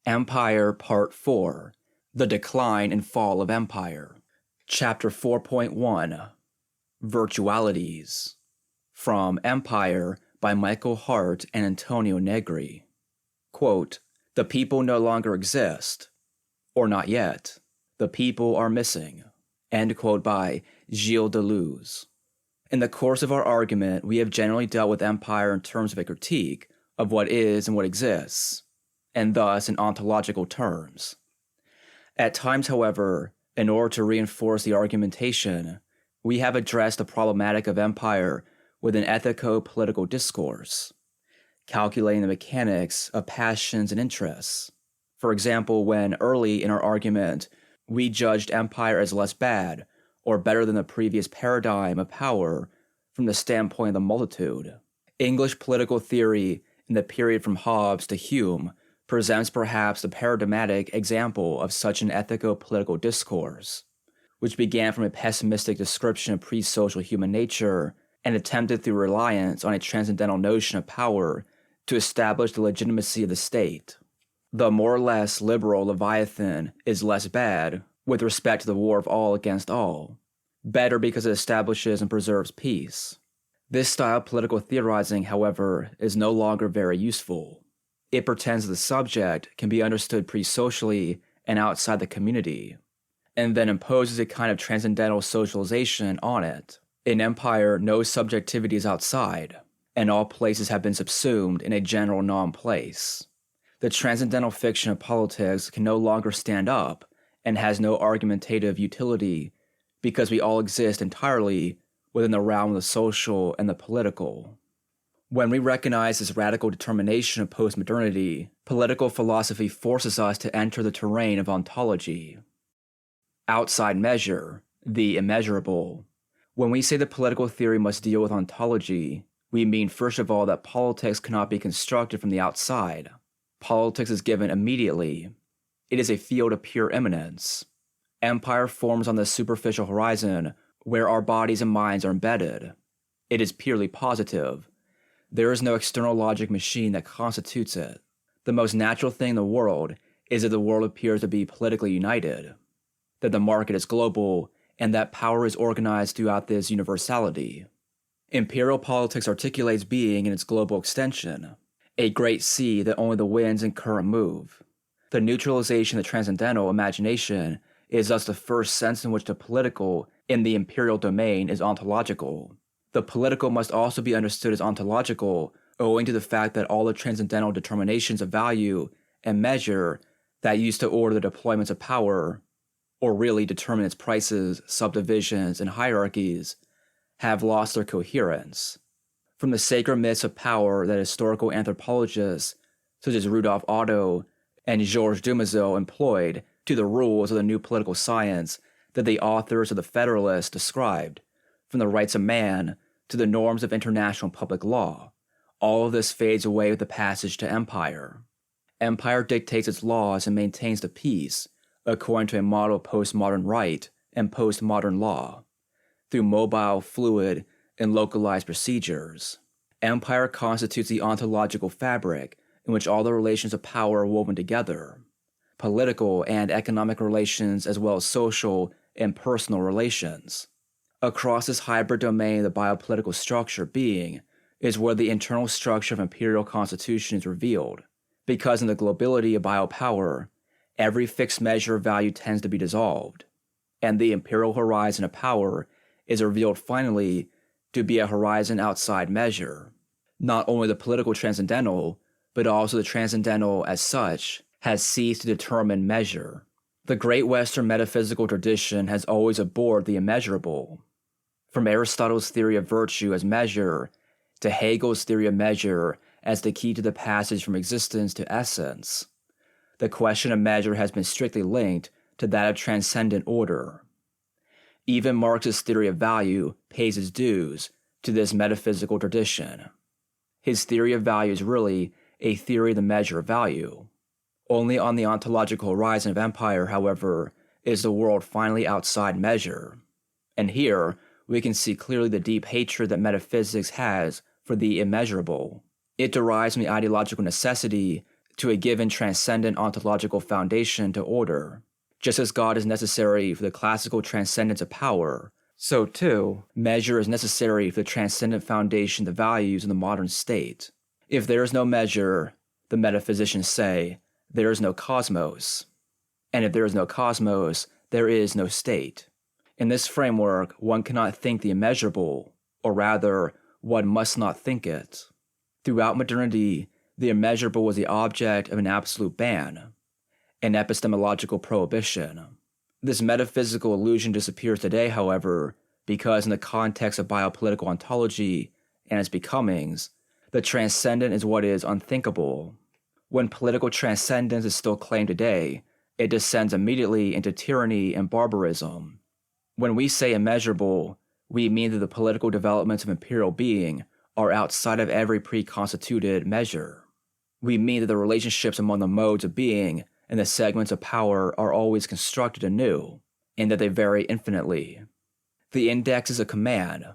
Empire Part 4 The Decline and Fall of Empire. Chapter 4.1 Virtualities. From Empire by Michael Hardt and Antonio Negri. Quote, "The people no longer exist. Or not yet. The people are missing." End quote by Gilles Deleuze. In the course of our argument, we have generally dealt with empire in terms of a critique of what is and what exists, and thus in ontological terms. At times, however, in order to reinforce the argumentation, we have addressed the problematic of empire with an ethico-political discourse, calculating the mechanics of passions and interests. For example, when early in our argument, we judged empire as less bad or better than the previous paradigm of power from the standpoint of the multitude. English political theory in the period from Hobbes to Hume presents perhaps the paradigmatic example of such an ethico-political discourse, which began from a pessimistic description of pre-social human nature and attempted through reliance on a transcendental notion of power to establish the legitimacy of the state. The more or less liberal Leviathan is less bad with respect to the war of all against all, better because it establishes and preserves peace. This style of political theorizing, however, is no longer very useful. It pretends that the subject can be understood pre-socially and outside the community, and then imposes a kind of transcendental socialization on it. In empire, no subjectivity is outside, and all places have been subsumed in a general non-place. The transcendental fiction of politics can no longer stand up and has no argumentative utility because we all exist entirely within the realm of the social and the political. When we recognize this radical determination of postmodernity, political philosophy forces us to enter the terrain of ontology. Outside measure, the immeasurable. When we say that political theory must deal with ontology, we mean first of all that politics cannot be constructed from the outside. Politics is given immediately. It is a field of pure immanence. Empire forms on the superficial horizon where our bodies and minds are embedded. It is purely positive. There is no external logic machine that constitutes it. The most natural thing in the world is that the world appears to be politically united, that the market is global, and that power is organized throughout this universality. Imperial politics articulates being in its global extension, a great sea that only the winds and current move. The neutralization of the transcendental imagination is thus the first sense in which the political in the imperial domain is ontological. The political must also be understood as ontological owing to the fact that all the transcendental determinations of value and measure that used to order the deployments of power, or really determine its prices, subdivisions, and hierarchies, have lost their coherence. From the sacred myths of power that historical anthropologists such as Rudolf Otto and Georges Dumézil employed to the rules of the new political science that the authors of the Federalists described, from the rights of man to the norms of international public law, all of this fades away with the passage to empire. Empire dictates its laws and maintains the peace according to a model of postmodern right and postmodern law, through mobile, fluid, and localized procedures. Empire constitutes the ontological fabric in which all the relations of power are woven together, political and economic relations as well as social and personal relations. Across this hybrid domain of the biopolitical structure being is where the internal structure of imperial constitution is revealed, because in the globality of biopower, every fixed measure of value tends to be dissolved, and the imperial horizon of power is revealed finally to be a horizon outside measure. Not only the political transcendental, but also the transcendental as such, has ceased to determine measure. The great Western metaphysical tradition has always abhorred the immeasurable. From Aristotle's theory of virtue as measure to Hegel's theory of measure as the key to the passage from existence to essence, the question of measure has been strictly linked to that of transcendent order. Even Marx's theory of value pays its dues to this metaphysical tradition. His theory of value is really a theory of the measure of value. Only on the ontological horizon of empire, however, is the world finally outside measure. And here, we can see clearly the deep hatred that metaphysics has for the immeasurable. It derives from the ideological necessity to a given transcendent ontological foundation to order. Just as God is necessary for the classical transcendence of power, so too, measure is necessary for the transcendent foundation of the values in the modern state. If there is no measure, the metaphysicians say, there is no cosmos. And if there is no cosmos, there is no state. In this framework, one cannot think the immeasurable, or rather, one must not think it. Throughout modernity, the immeasurable was the object of an absolute ban, an epistemological prohibition. This metaphysical illusion disappears today, however, because in the context of biopolitical ontology and its becomings, the transcendent is what is unthinkable. When political transcendence is still claimed today, it descends immediately into tyranny and barbarism. When we say immeasurable, we mean that the political developments of imperial being are outside of every pre-constituted measure. We mean that the relationships among the modes of being and the segments of power are always constructed anew, and that they vary infinitely. The indexes of command,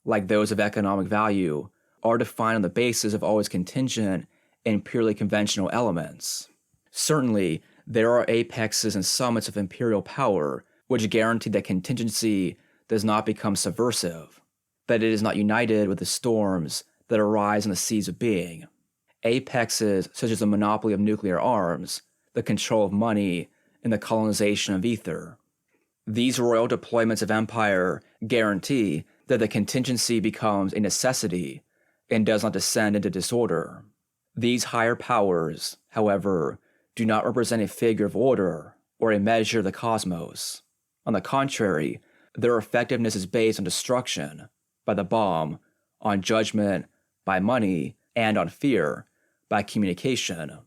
like those of economic value, are defined on the basis of always contingent and purely conventional elements. Certainly, there are apexes and summits of imperial power which guarantee that contingency does not become subversive, that it is not united with the storms that arise in the seas of being. Apexes such as the monopoly of nuclear arms, the control of money, and the colonization of ether. These royal deployments of empire guarantee that the contingency becomes a necessity and does not descend into disorder. These higher powers, however, do not represent a figure of order or a measure of the cosmos. On the contrary, their effectiveness is based on destruction, by the bomb, on judgment, by money, and on fear, by communication.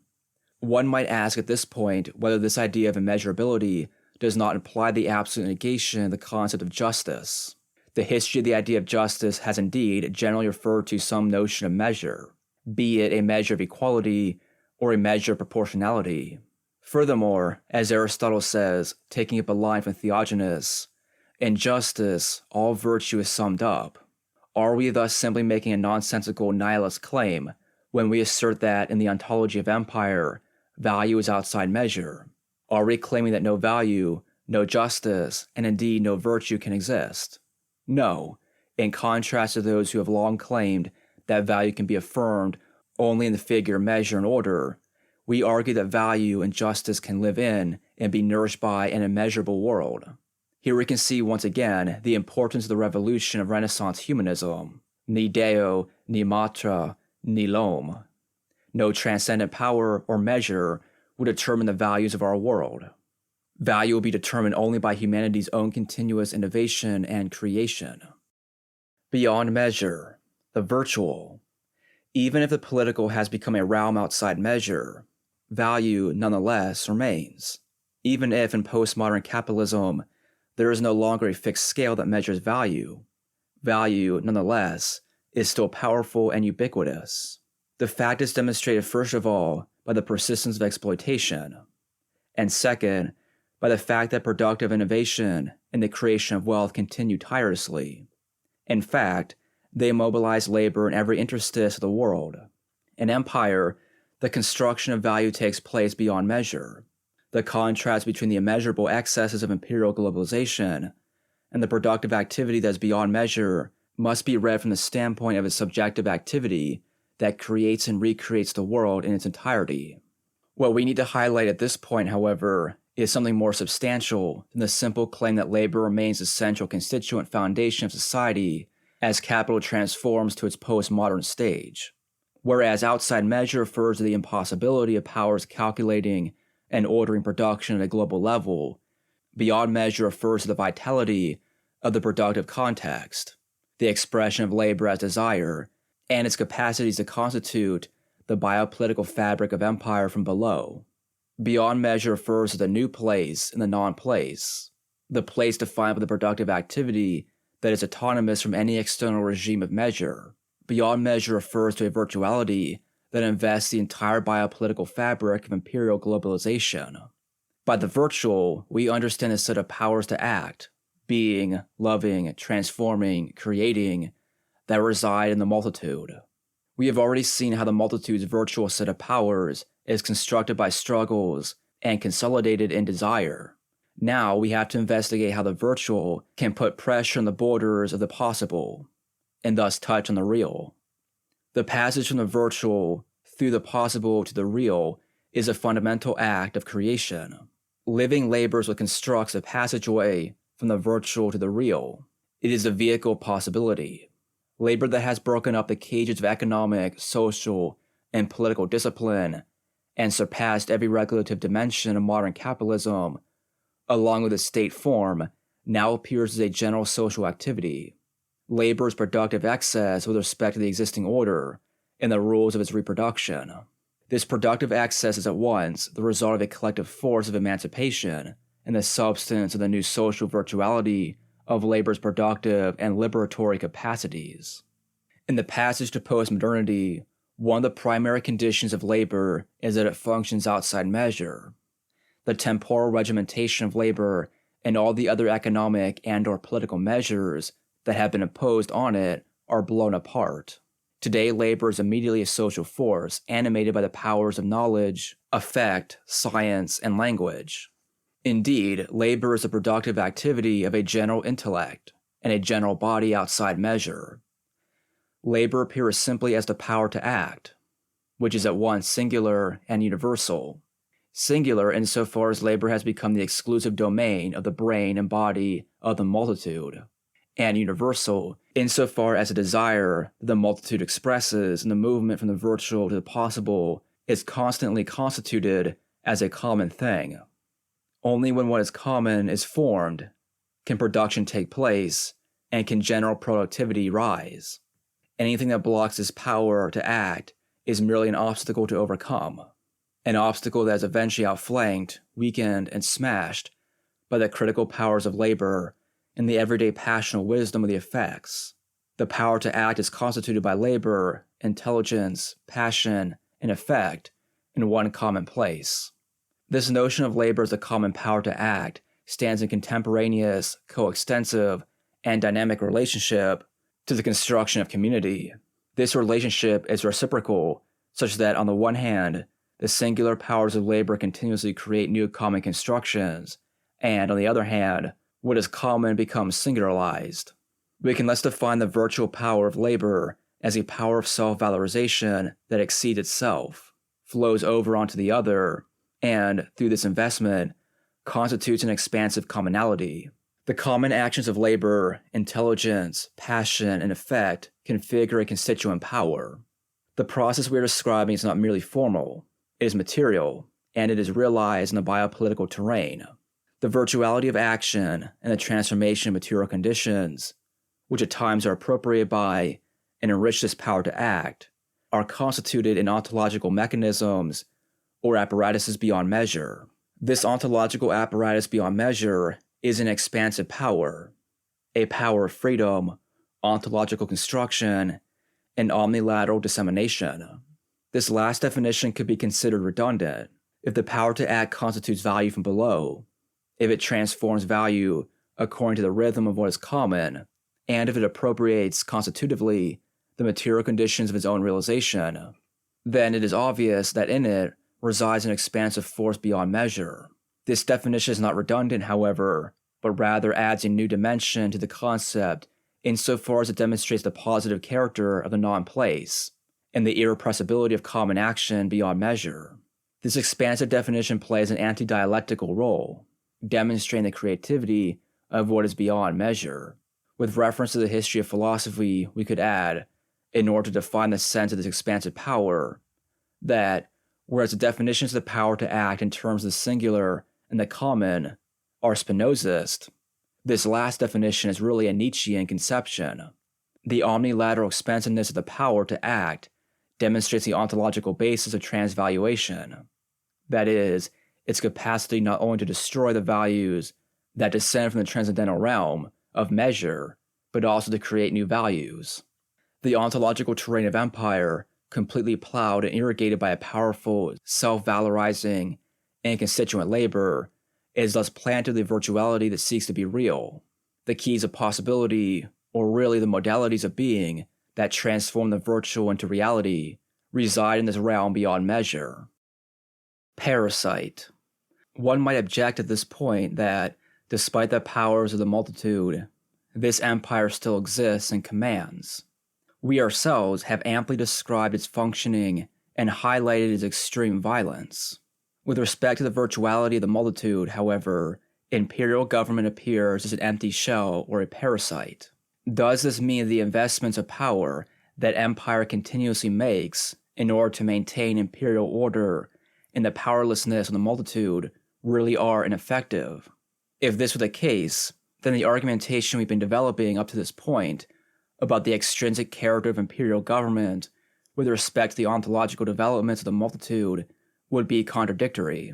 One might ask at this point whether this idea of immeasurability does not imply the absolute negation of the concept of justice. The history of the idea of justice has indeed generally referred to some notion of measure, be it a measure of equality or a measure of proportionality. Furthermore, as Aristotle says, taking up a line from Theognis, in justice, all virtue is summed up. Are we thus simply making a nonsensical nihilist claim when we assert that in the ontology of empire, value is outside measure? Are we claiming that no value, no justice, and indeed no virtue can exist? No, in contrast to those who have long claimed that value can be affirmed only in the figure, measure, and order, we argue that value and justice can live in and be nourished by an immeasurable world. Here we can see once again the importance of the revolution of Renaissance humanism. Ni Deo, ni Matra, ni L'Homme. No transcendent power or measure will determine the values of our world. Value will be determined only by humanity's own continuous innovation and creation. Beyond measure, the virtual. Even if the political has become a realm outside measure, value nonetheless remains. Even if in postmodern capitalism there is no longer a fixed scale that measures value, value nonetheless is still powerful and ubiquitous. The fact is demonstrated first of all by the persistence of exploitation, and second, by the fact that productive innovation and the creation of wealth continue tirelessly. In fact, they mobilize labor in every interstice of the world. In empire, the construction of value takes place beyond measure. The contrast between the immeasurable excesses of imperial globalization and the productive activity that is beyond measure must be read from the standpoint of a subjective activity that creates and recreates the world in its entirety. What we need to highlight at this point, however, is something more substantial than the simple claim that labor remains the central constituent foundation of society as capital transforms to its postmodern stage. Whereas outside measure refers to the impossibility of powers calculating and ordering production at a global level, beyond measure refers to the vitality of the productive context, the expression of labor as desire, and its capacities to constitute the biopolitical fabric of empire from below. Beyond measure refers to the new place in the non-place, the place defined by the productive activity that is autonomous from any external regime of measure. Beyond measure refers to a virtuality that invests the entire biopolitical fabric of imperial globalization. By the virtual, we understand a set of powers to act, being, loving, transforming, creating, that reside in the multitude. We have already seen how the multitude's virtual set of powers is constructed by struggles and consolidated in desire. Now we have to investigate how the virtual can put pressure on the borders of the possible, and thus touch on the real. The passage from the virtual through the possible to the real is a fundamental act of creation. Living labors what constructs a passageway from the virtual to the real. It is the vehicle of possibility. Labor that has broken up the cages of economic, social, and political discipline and surpassed every regulative dimension of modern capitalism, along with its state form, now appears as a general social activity. Labor's productive excess with respect to the existing order and the rules of its reproduction. This productive excess is at once the result of a collective force of emancipation and the substance of the new social virtuality of labor's productive and liberatory capacities. In the passage to postmodernity, one of the primary conditions of labor is that it functions outside measure. The temporal regimentation of labor and all the other economic and/or political measures that have been imposed on it are blown apart. Today, labor is immediately a social force animated by the powers of knowledge, affect, science, and language. Indeed, labor is the productive activity of a general intellect and a general body outside measure. Labor appears simply as the power to act, which is at once singular and universal. Singular insofar as labor has become the exclusive domain of the brain and body of the multitude, and universal insofar as a desire that the multitude expresses in the movement from the virtual to the possible is constantly constituted as a common thing. Only when what is common is formed can production take place and can general productivity rise. Anything that blocks this power to act is merely an obstacle to overcome, an obstacle that is eventually outflanked, weakened, and smashed by the critical powers of labor and the everyday passional wisdom of the effects. The power to act is constituted by labor, intelligence, passion, and effect in one common place. This notion of labor as a common power to act stands in contemporaneous, coextensive, and dynamic relationship to the construction of community. This relationship is reciprocal, such that on the one hand, the singular powers of labor continuously create new common constructions, and on the other hand, what is common becomes singularized. We can thus define the virtual power of labor as a power of self-valorization that exceeds itself, flows over onto the other, and, through this investment, constitutes an expansive commonality. The common actions of labor, intelligence, passion, and effect configure a constituent power. The process we are describing is not merely formal, it is material, and it is realized in the biopolitical terrain. The virtuality of action and the transformation of material conditions, which at times are appropriated by and enrich this power to act, are constituted in ontological mechanisms or apparatuses beyond measure. This ontological apparatus beyond measure is an expansive power, a power of freedom, ontological construction, and omnilateral dissemination. This last definition could be considered redundant if the power to act constitutes value from below, if it transforms value according to the rhythm of what is common, and if it appropriates constitutively the material conditions of its own realization. Then it is obvious that in it resides an expansive force beyond measure. This definition is not redundant, however, but rather adds a new dimension to the concept insofar as it demonstrates the positive character of the non-place and the irrepressibility of common action beyond measure. This expansive definition plays an anti-dialectical role, demonstrating the creativity of what is beyond measure. With reference to the history of philosophy, we could add, in order to define the sense of this expansive power, that whereas the definitions of the power to act in terms of the singular and the common are Spinozist, this last definition is really a Nietzschean conception. The omnilateral expansiveness of the power to act demonstrates the ontological basis of transvaluation. That is, its capacity not only to destroy the values that descend from the transcendental realm of measure, but also to create new values. The ontological terrain of empire, completely plowed and irrigated by a powerful, self-valorizing, and constituent labor, is thus planted the virtuality that seeks to be real. The keys of possibility, or really the modalities of being, that transform the virtual into reality, reside in this realm beyond measure. Parasite. One might object at this point that, despite the powers of the multitude, this empire still exists and commands. We ourselves have amply described its functioning and highlighted its extreme violence. With respect to the virtuality of the multitude, however, imperial government appears as an empty shell or a parasite. Does this mean the investments of power that empire continuously makes in order to maintain imperial order and the powerlessness of the multitude really are ineffective? If this were the case, then the argumentation we've been developing up to this point about the extrinsic character of imperial government with respect to the ontological developments of the multitude would be contradictory.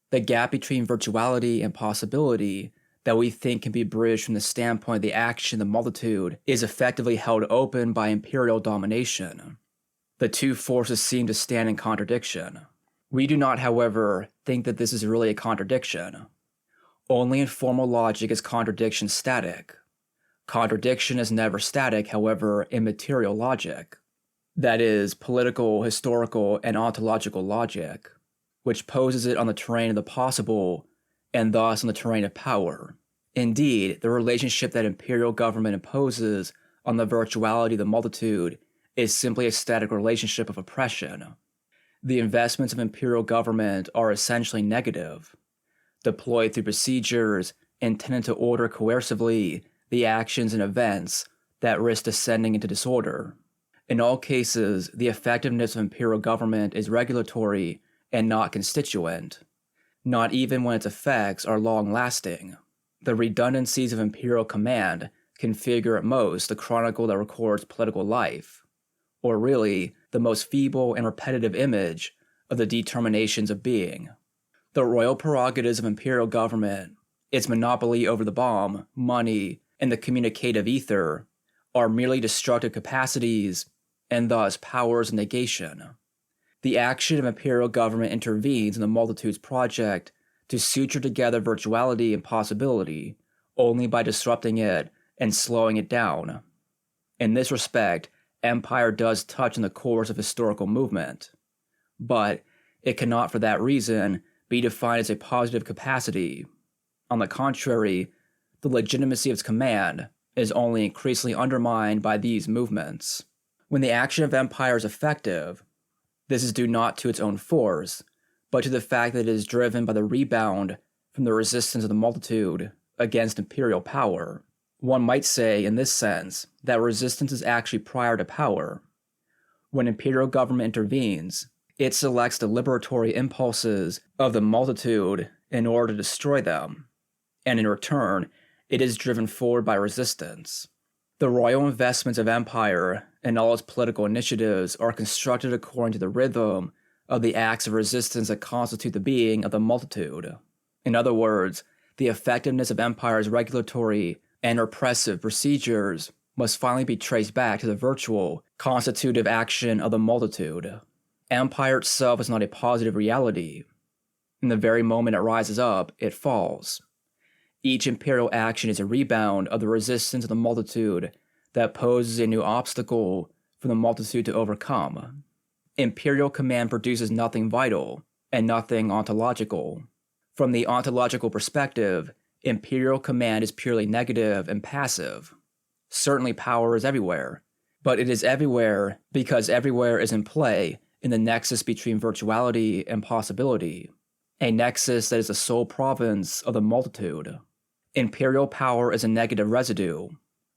The gap between virtuality and possibility that we think can be bridged from the standpoint of the action of the multitude is effectively held open by imperial domination. The two forces seem to stand in contradiction. We do not, however, think that this is really a contradiction. Only in formal logic is contradiction static. Contradiction is never static, however, in material logic. That is, political, historical, and ontological logic, which poses it on the terrain of the possible, and thus on the terrain of power. Indeed, the relationship that imperial government imposes on the virtuality of the multitude is simply a static relationship of oppression. The investments of imperial government are essentially negative, deployed through procedures intended to order coercively the actions and events that risk descending into disorder. In all cases, the effectiveness of imperial government is regulatory and not constituent, not even when its effects are long-lasting. The redundancies of imperial command configure at most the chronicle that records political life, or really, the most feeble and repetitive image of the determinations of being. The royal prerogatives of imperial government, its monopoly over the bomb, money, and the communicative ether, are merely destructive capacities and thus powers of negation. The action of imperial government intervenes in the multitude's project to suture together virtuality and possibility only by disrupting it and slowing it down. In this respect, empire does touch on the course of historical movement, but it cannot for that reason be defined as a positive capacity. On the contrary, the legitimacy of its command is only increasingly undermined by these movements. When the action of empire is effective, this is due not to its own force, but to the fact that it is driven by the rebound from the resistance of the multitude against imperial power. One might say, in this sense, that resistance is actually prior to power. When imperial government intervenes, it selects the liberatory impulses of the multitude in order to destroy them, and in return, it is driven forward by resistance. The royal investments of empire and all its political initiatives are constructed according to the rhythm of the acts of resistance that constitute the being of the multitude. In other words, the effectiveness of empire's regulatory and repressive procedures must finally be traced back to the virtual, constitutive action of the multitude. Empire itself is not a positive reality. In the very moment it rises up, it falls. Each imperial action is a rebound of the resistance of the multitude that poses a new obstacle for the multitude to overcome. Imperial command produces nothing vital and nothing ontological. From the ontological perspective, imperial command is purely negative and passive. Certainly power is everywhere, but it is everywhere because everywhere is in play in the nexus between virtuality and possibility, a nexus that is the sole province of the multitude. Imperial power is a negative residue,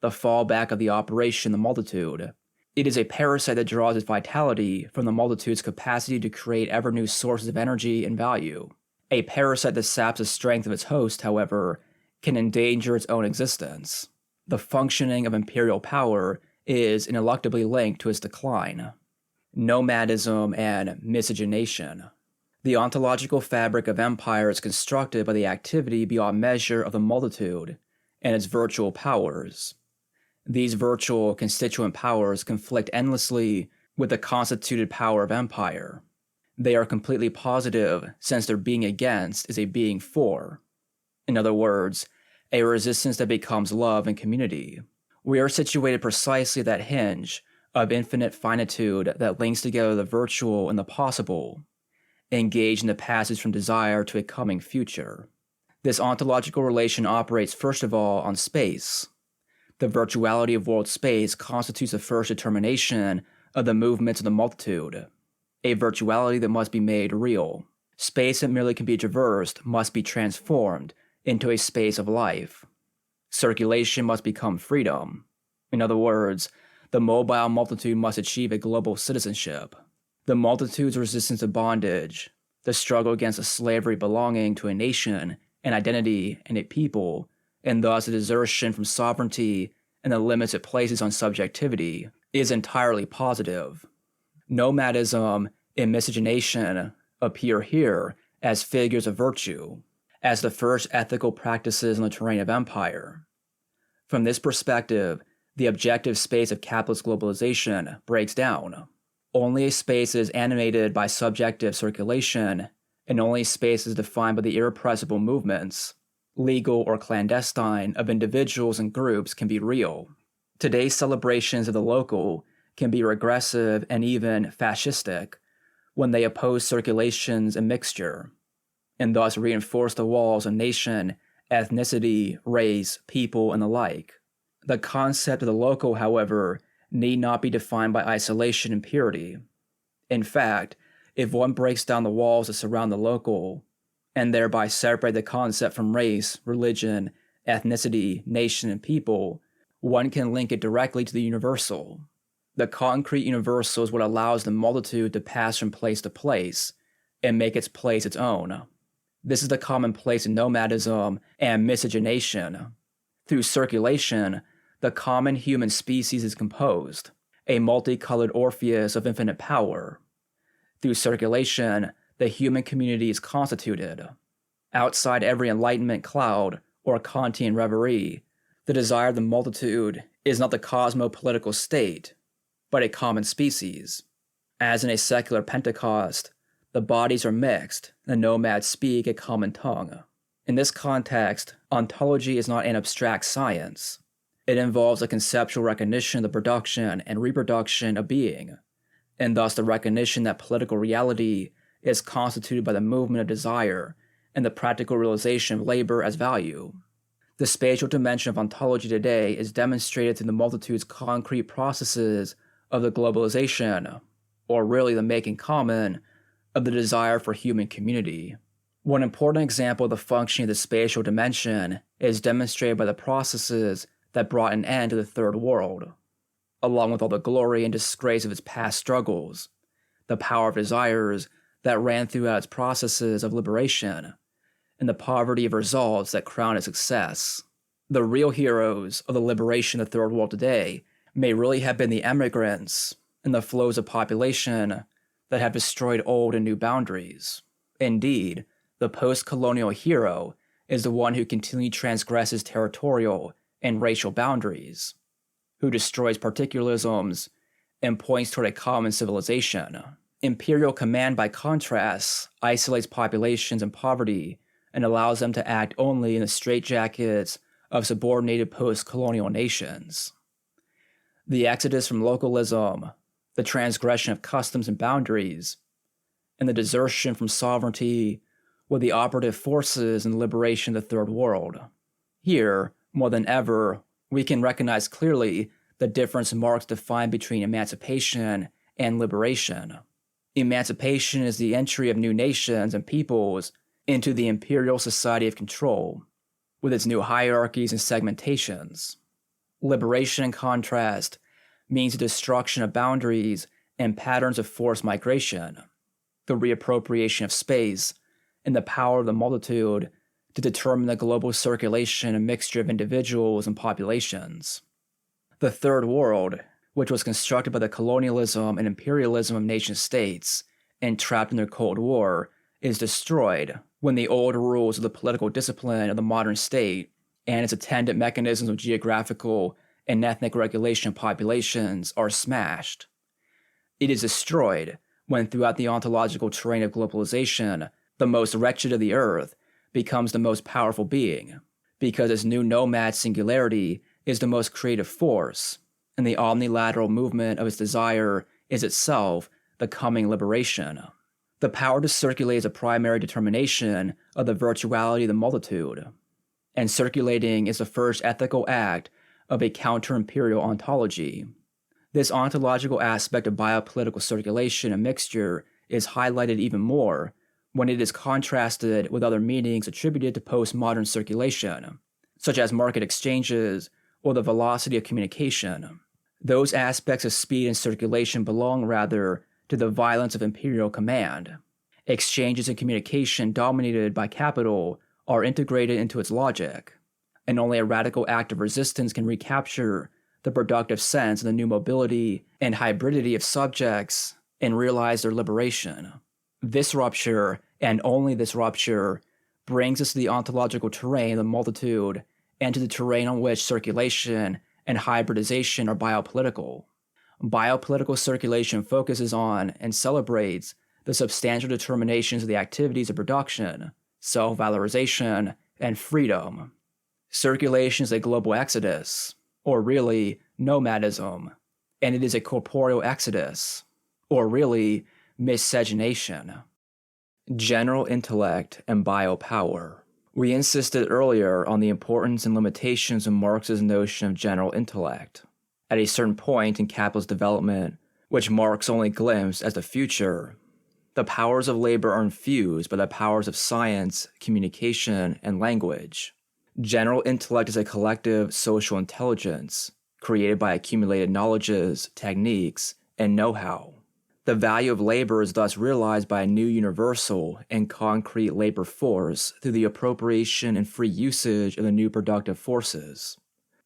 the fallback of the operation of the multitude. It is a parasite that draws its vitality from the multitude's capacity to create ever new sources of energy and value. A parasite that saps the strength of its host, however, can endanger its own existence. The functioning of imperial power is ineluctably linked to its decline. Nomadism and miscegenation. The ontological fabric of empire is constructed by the activity beyond measure of the multitude and its virtual powers. These virtual constituent powers conflict endlessly with the constituted power of empire. They are completely positive since their being against is a being for. In other words, a resistance that becomes love and community. We are situated precisely at that hinge of infinite finitude that links together the virtual and the possible. engaged in the passage from desire to a coming future. This ontological relation operates first of all on space. The virtuality of world space constitutes the first determination of the movements of the multitude, a virtuality that must be made real. Space that merely can be traversed must be transformed into a space of life. Circulation must become freedom. In other words, the mobile multitude must achieve a global citizenship. The multitude's resistance to bondage, the struggle against the slavery belonging to a nation, an identity, and a people, and thus a desertion from sovereignty and the limits it places on subjectivity, is entirely positive. Nomadism and miscegenation appear here as figures of virtue, as the first ethical practices on the terrain of empire. From this perspective, the objective space of capitalist globalization breaks down. Only a space is animated by subjective circulation, and only space is defined by the irrepressible movements, legal or clandestine, of individuals and groups can be real. Today's celebrations of the local can be regressive and even fascistic when they oppose circulations and mixture, and thus reinforce the walls of nation, ethnicity, race, people, and the like. The concept of the local, however, need not be defined by isolation and purity. In fact, if one breaks down the walls that surround the local, and thereby separate the concept from race, religion, ethnicity, nation, and people, one can link it directly to the universal. The concrete universal is what allows the multitude to pass from place to place and make its place its own. This is the commonplace in nomadism and miscegenation. Through circulation, the common human species is composed, a multicolored Orpheus of infinite power. Through circulation, the human community is constituted. Outside every enlightenment cloud or Kantian reverie, the desire of the multitude is not the cosmopolitical state, but a common species. As in a secular Pentecost, the bodies are mixed, the nomads speak a common tongue. In this context, ontology is not an abstract science. It involves a conceptual recognition of the production and reproduction of being, and thus the recognition that political reality is constituted by the movement of desire and the practical realization of labor as value. The spatial dimension of ontology today is demonstrated through the multitude's concrete processes of the globalization, or really the making common, of the desire for human community. One important example of the functioning of the spatial dimension is demonstrated by the processes that brought an end to the Third World. Along with all the glory and disgrace of its past struggles, the power of desires that ran throughout its processes of liberation, and the poverty of results that crown its success. The real heroes of the liberation of the Third World today may really have been the emigrants and the flows of population that have destroyed old and new boundaries. Indeed, the post-colonial hero is the one who continually transgresses territorial and racial boundaries, who destroys particularisms and points toward a common civilization. Imperial command, by contrast, isolates populations in poverty and allows them to act only in the straitjackets of subordinated post-colonial nations. The exodus from localism, the transgression of customs and boundaries, and the desertion from sovereignty were the operative forces in the liberation of the Third World. Here, more than ever, we can recognize clearly the difference marks defined between emancipation and liberation. Emancipation is the entry of new nations and peoples into the imperial society of control, with its new hierarchies and segmentations. Liberation, in contrast, means the destruction of boundaries and patterns of forced migration, the reappropriation of space, and the power of the multitude to determine the global circulation and mixture of individuals and populations. The Third World, which was constructed by the colonialism and imperialism of nation-states and trapped in their Cold War, is destroyed when the old rules of the political discipline of the modern state and its attendant mechanisms of geographical and ethnic regulation of populations are smashed. It is destroyed when, throughout the ontological terrain of globalization, the most wretched of the earth becomes the most powerful being, because its new nomad singularity is the most creative force, and the omnilateral movement of its desire is itself the coming liberation. The power to circulate is a primary determination of the virtuality of the multitude, and circulating is the first ethical act of a counter-imperial ontology. This ontological aspect of biopolitical circulation and mixture is highlighted even more when it is contrasted with other meanings attributed to postmodern circulation, such as market exchanges or the velocity of communication. Those aspects of speed and circulation belong rather to the violence of imperial command. Exchanges and communication dominated by capital are integrated into its logic, and only a radical act of resistance can recapture the productive sense of the new mobility and hybridity of subjects and realize their liberation. This rupture, and only this rupture, brings us to the ontological terrain of the multitude and to the terrain on which circulation and hybridization are biopolitical. Biopolitical circulation focuses on and celebrates the substantial determinations of the activities of production, self-valorization, and freedom. Circulation is a global exodus, or really, nomadism, and it is a corporeal exodus, or really, miscegenation. General intellect and biopower. We insisted earlier on the importance and limitations of Marx's notion of general intellect. At a certain point in capitalist development, which Marx only glimpsed as the future, the powers of labor are infused by the powers of science, communication, and language. General intellect is a collective social intelligence created by accumulated knowledges, techniques, and know-how. The value of labor is thus realized by a new universal and concrete labor force through the appropriation and free usage of the new productive forces.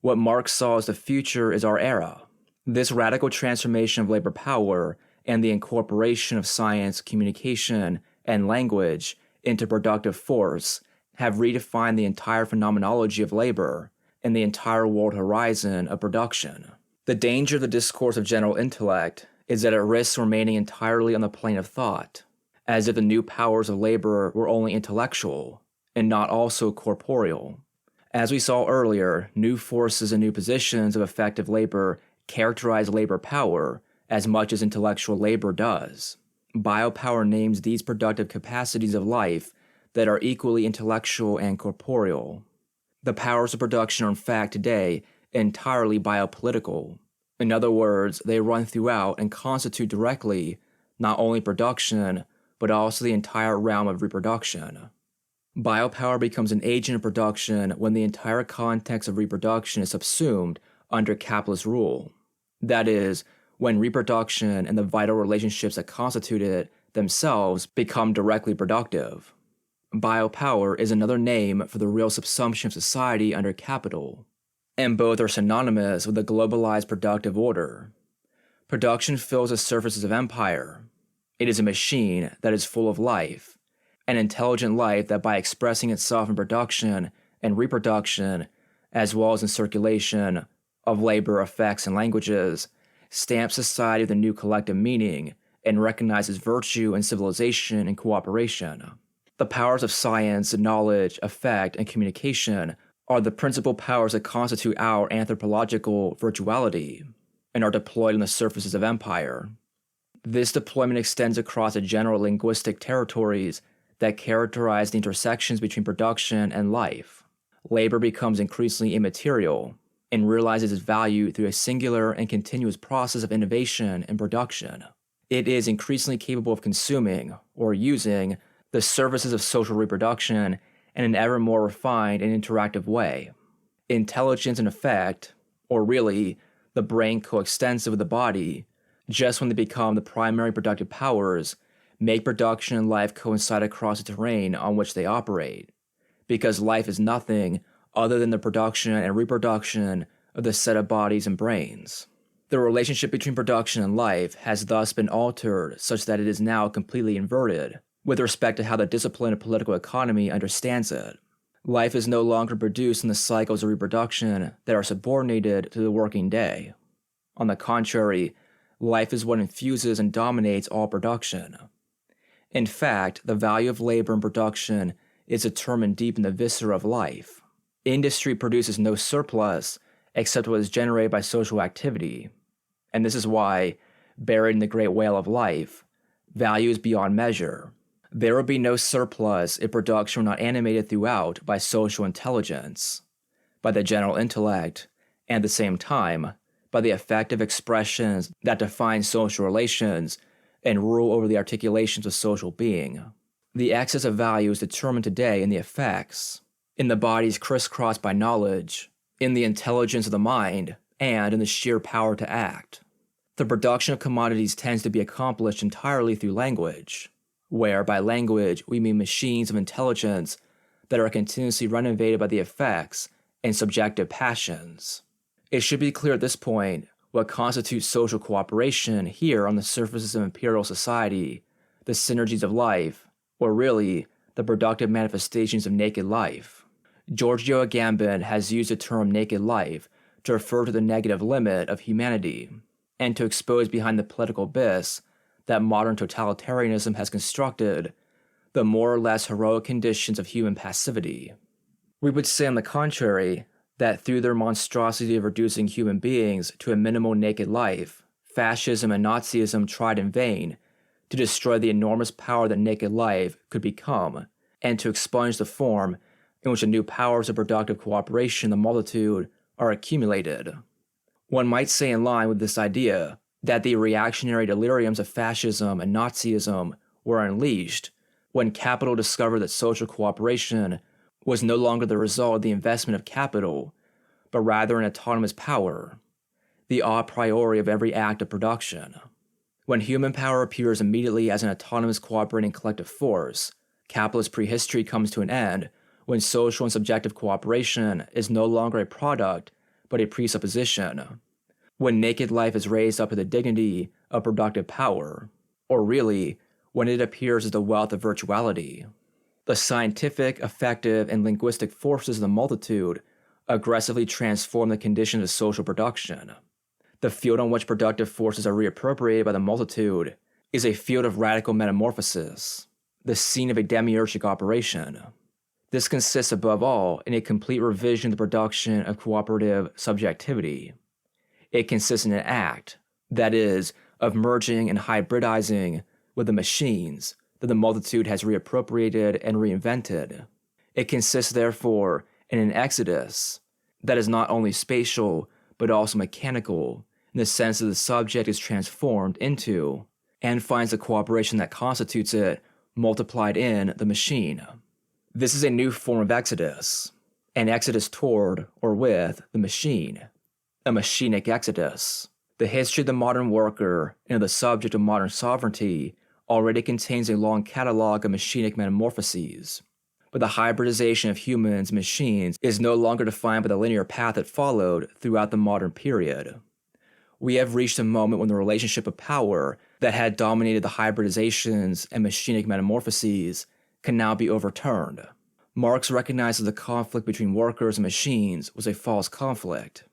What Marx saw as the future is our era. This radical transformation of labor power and the incorporation of science, communication, and language into productive force have redefined the entire phenomenology of labor and the entire world horizon of production. The danger of the discourse of general intellect is that it risks remaining entirely on the plane of thought, as if the new powers of labor were only intellectual and not also corporeal. As we saw earlier, new forces and new positions of effective labor characterize labor power as much as intellectual labor does. Biopower names these productive capacities of life that are equally intellectual and corporeal. The powers of production are in fact today entirely biopolitical. In other words, they run throughout and constitute directly not only production, but also the entire realm of reproduction. Biopower becomes an agent of production when the entire context of reproduction is subsumed under capitalist rule. That is, when reproduction and the vital relationships that constitute it themselves become directly productive. Biopower is another name for the real subsumption of society under capital, and both are synonymous with the globalized productive order. Production fills the surfaces of empire. It is a machine that is full of life, an intelligent life that by expressing itself in production and reproduction, as well as in circulation of labor, effects, and languages, stamps society with a new collective meaning and recognizes virtue and civilization and cooperation. The powers of science, knowledge, effect, and communication are the principal powers that constitute our anthropological virtuality and are deployed on the surfaces of empire. This deployment extends across the general linguistic territories that characterize the intersections between production and life. Labor becomes increasingly immaterial and realizes its value through a singular and continuous process of innovation and production. It is increasingly capable of consuming, or using, the services of social reproduction in an ever more refined and interactive way. Intelligence and effect, or really, the brain coextensive with the body, just when they become the primary productive powers, make production and life coincide across the terrain on which they operate, because life is nothing other than the production and reproduction of the set of bodies and brains. The relationship between production and life has thus been altered such that it is now completely inverted with respect to how the discipline of political economy understands it. Life is no longer produced in the cycles of reproduction that are subordinated to the working day. On the contrary, life is what infuses and dominates all production. In fact, the value of labor and production is determined deep in the viscera of life. Industry produces no surplus except what is generated by social activity. And this is why, buried in the great whale of life, values beyond measure. There would be no surplus if production were not animated throughout by social intelligence, by the general intellect, and at the same time, by the effective expressions that define social relations and rule over the articulations of social being. The excess of value is determined today in the effects, in the bodies crisscrossed by knowledge, in the intelligence of the mind, and in the sheer power to act. The production of commodities tends to be accomplished entirely through language, where by language we mean machines of intelligence that are continuously renovated by the effects and subjective passions. It should be clear at this point what constitutes social cooperation here on the surfaces of imperial society, the synergies of life, or really, the productive manifestations of naked life. Giorgio Agamben has used the term naked life to refer to the negative limit of humanity, and to expose behind the political abyss that modern totalitarianism has constructed the more or less heroic conditions of human passivity. We would say, on the contrary, that through their monstrosity of reducing human beings to a minimal naked life, fascism and Nazism tried in vain to destroy the enormous power that naked life could become, and to expunge the form in which the new powers of productive cooperation in the multitude are accumulated. One might say, in line with this idea, that the reactionary deliriums of fascism and Nazism were unleashed when capital discovered that social cooperation was no longer the result of the investment of capital, but rather an autonomous power, the a priori of every act of production. When human power appears immediately as an autonomous cooperating collective force, capitalist prehistory comes to an end when social and subjective cooperation is no longer a product, but a presupposition. When naked life is raised up to the dignity of productive power, or really, when it appears as the wealth of virtuality. The scientific, affective, and linguistic forces of the multitude aggressively transform the conditions of social production. The field on which productive forces are reappropriated by the multitude is a field of radical metamorphosis, the scene of a demiurgic operation. This consists above all in a complete revision of the production of cooperative subjectivity. It consists in an act, that is, of merging and hybridizing with the machines that the multitude has reappropriated and reinvented. It consists, therefore, in an exodus that is not only spatial, but also mechanical, in the sense that the subject is transformed into, and finds the cooperation that constitutes it multiplied in the machine. This is a new form of exodus, an exodus toward or with the machine, a machinic exodus. The history of the modern worker and of the subject of modern sovereignty already contains a long catalog of machinic metamorphoses, but the hybridization of humans and machines is no longer defined by the linear path it followed throughout the modern period. We have reached a moment when the relationship of power that had dominated the hybridizations and machinic metamorphoses can now be overturned. Marx recognized that the conflict between workers and machines was a false conflict.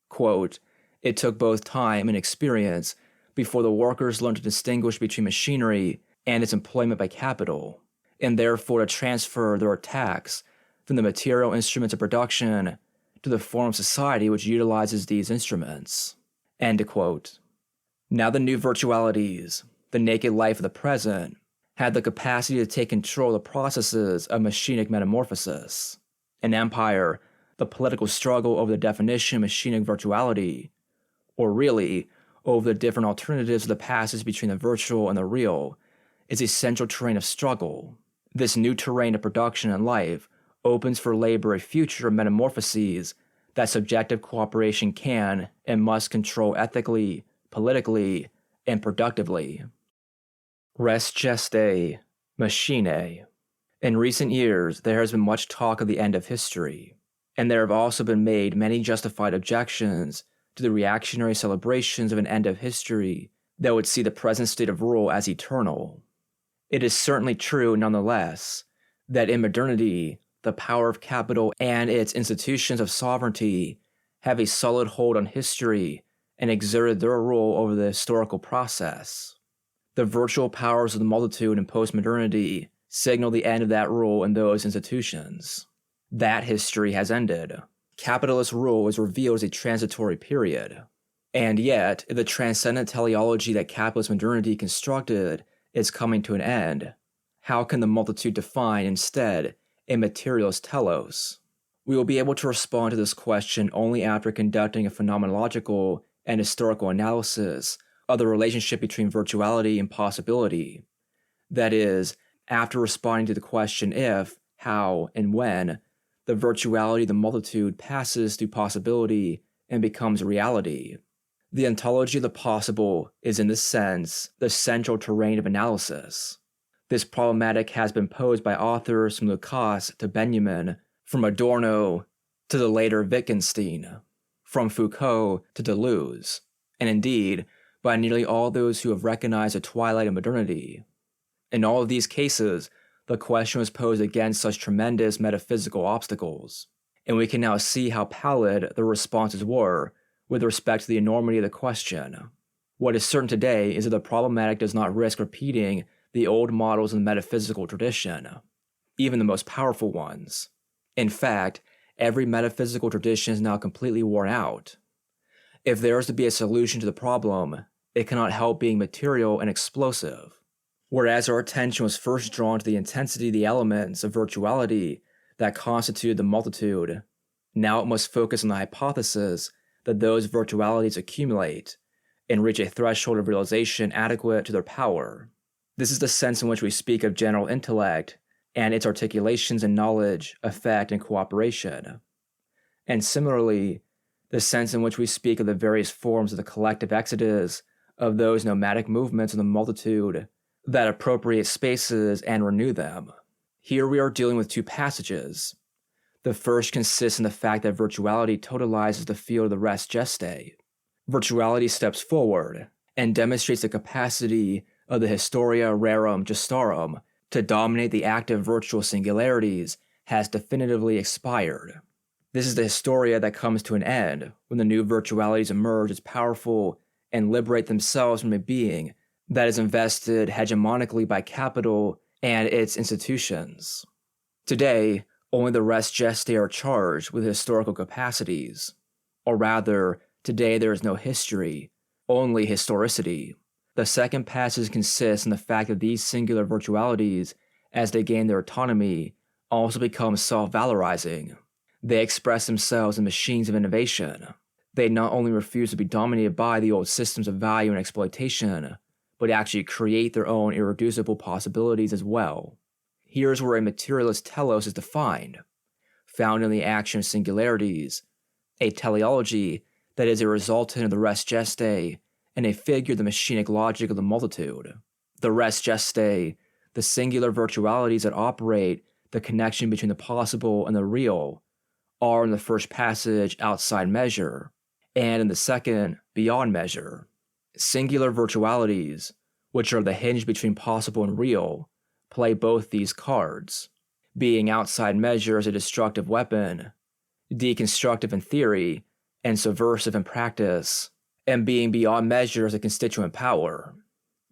Quote, "It took both time and experience before the workers learned to distinguish between machinery and its employment by capital, and therefore to transfer their attacks from the material instruments of production to the form of society which utilizes these instruments." End quote. Now the new virtualities, the naked life of the present, had the capacity to take control of the processes of machinic metamorphosis. In Empire, the political struggle over the definition of machinic virtuality, or really, over the different alternatives of the passage between the virtual and the real, is a central terrain of struggle. This new terrain of production and life opens for labor a future of metamorphoses that subjective cooperation can and must control ethically, politically, and productively. Res gestae, machinae. In recent years, there has been much talk of the end of history, and there have also been made many justified objections to the reactionary celebrations of an end of history that would see the present state of rule as eternal. It is certainly true, nonetheless, that in modernity, the power of capital and its institutions of sovereignty have a solid hold on history and exerted their rule over the historical process. The virtual powers of the multitude in postmodernity signal the end of that rule in those institutions. That history has ended. Capitalist rule is revealed as a transitory period. And yet, if the transcendent teleology that capitalist modernity constructed is coming to an end, how can the multitude define instead a materialist telos? We will be able to respond to this question only after conducting a phenomenological and historical analysis of the relationship between virtuality and possibility. That is, after responding to the question if, how, and when the virtuality of the multitude passes through possibility and becomes reality. The ontology of the possible is, in this sense, the central terrain of analysis. This problematic has been posed by authors from Lukács to Benjamin, from Adorno to the later Wittgenstein, from Foucault to Deleuze, and indeed by nearly all those who have recognized the twilight of modernity. In all of these cases, the question was posed against such tremendous metaphysical obstacles, and we can now see how pallid the responses were with respect to the enormity of the question. What is certain today is that the problematic does not risk repeating the old models in the metaphysical tradition, even the most powerful ones. In fact, every metaphysical tradition is now completely worn out. If there is to be a solution to the problem, it cannot help being material and explosive. Whereas our attention was first drawn to the intensity of the elements of virtuality that constituted the multitude, now it must focus on the hypothesis that those virtualities accumulate and reach a threshold of realization adequate to their power. This is the sense in which we speak of general intellect and its articulations in knowledge, effect, and cooperation. And similarly, the sense in which we speak of the various forms of the collective exodus of those nomadic movements of the multitude that appropriate spaces and renew them. Here we are dealing with two passages. The first consists in the fact that virtuality totalizes the field of the res gestae. Virtuality steps forward and demonstrates the capacity of the historia rerum gestarum to dominate the active virtual singularities has definitively expired. This is the historia that comes to an end when the new virtualities emerge as powerful and liberate themselves from a being that is invested hegemonically by capital and its institutions. Today, only the res gestae are charged with historical capacities. Or rather, today there is no history, only historicity. The second passage consists in the fact that these singular virtualities, as they gain their autonomy, also become self-valorizing. They express themselves in machines of innovation. They not only refuse to be dominated by the old systems of value and exploitation, but actually create their own irreducible possibilities as well. Here's where a materialist telos is defined, found in the action of singularities, a teleology that is a resultant of the res gestae, and a figure of the machinic logic of the multitude. The res gestae, the singular virtualities that operate the connection between the possible and the real, are in the first passage outside measure, and in the second beyond measure. Singular virtualities, which are the hinge between possible and real, play both these cards, being outside measure as a destructive weapon, deconstructive in theory, and subversive in practice, and being beyond measure as a constituent power.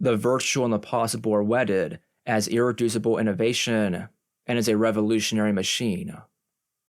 The virtual and the possible are wedded as irreducible innovation and as a revolutionary machine.